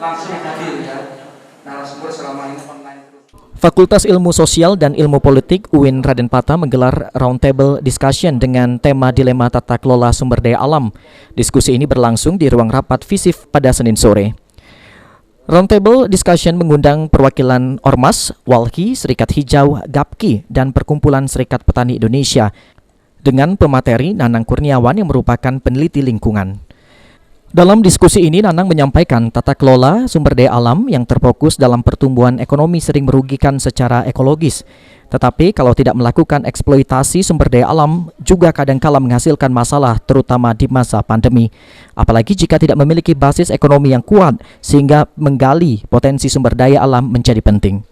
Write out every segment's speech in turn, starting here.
langsung hadir ya narasumber selama ini online terus. Fakultas Ilmu Sosial dan Ilmu Politik UIN Raden Patah menggelar roundtable discussion dengan tema dilema tata kelola sumber daya alam. Diskusi ini berlangsung di ruang rapat FISIF pada Senin sore. Roundtable discussion mengundang perwakilan Ormas, Walhi, Serikat Hijau, GAPKI, dan Perkumpulan Serikat Petani Indonesia dengan pemateri Nanang Kurniawan yang merupakan peneliti lingkungan. Dalam diskusi ini, Nanang menyampaikan tata kelola sumber daya alam yang terfokus dalam pertumbuhan ekonomi sering merugikan secara ekologis. Tetapi kalau tidak melakukan eksploitasi sumber daya alam, juga kadangkala menghasilkan masalah terutama di masa pandemi. Apalagi jika tidak memiliki basis ekonomi yang kuat, sehingga menggali potensi sumber daya alam menjadi penting.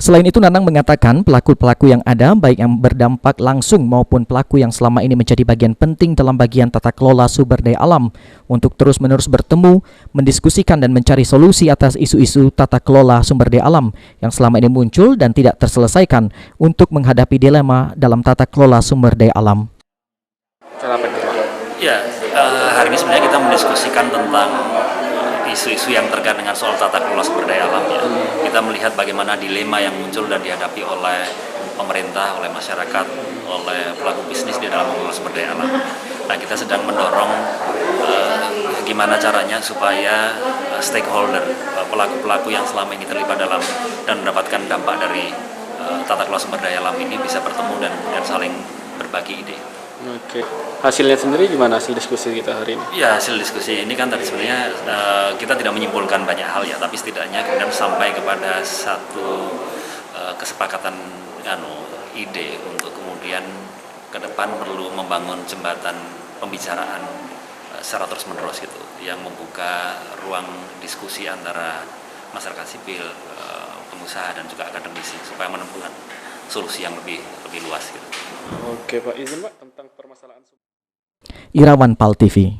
Selain itu, Nanang mengatakan pelaku-pelaku yang ada, baik yang berdampak langsung maupun pelaku yang selama ini menjadi bagian penting dalam bagian tata kelola sumber daya alam, untuk terus-menerus bertemu, mendiskusikan dan mencari solusi atas isu-isu tata kelola sumber daya alam yang selama ini muncul dan tidak terselesaikan untuk menghadapi dilema dalam tata kelola sumber daya alam. Ya, hari ini sebenarnya kita mendiskusikan tentang isu-isu yang terkait dengan soal tata kelola sumber daya alam ya. Kita melihat bagaimana dilema yang muncul dan dihadapi oleh pemerintah, oleh masyarakat, oleh pelaku bisnis di dalam mengelola sumber daya alam. Nah, kita sedang mendorong gimana caranya supaya stakeholder, pelaku-pelaku yang selama ini terlibat dalam dan mendapatkan dampak dari tata kelola sumber daya alam ini bisa bertemu dan saling berbagi ide. Oke, hasilnya sendiri gimana sih diskusi kita hari ini? Ya, hasil diskusi ini kan tadi sebenarnya kita tidak menyimpulkan banyak hal ya, tapi setidaknya kemudian sampai kepada satu kesepakatan ide untuk kemudian ke depan perlu membangun jembatan pembicaraan secara terus-menerus gitu, yang membuka ruang diskusi antara masyarakat sipil, pengusaha dan juga akademisi supaya menemukan solusi yang lebih luas gitu. Oke Pak, izin Pak tentang permasalahan Irawan Pal TV.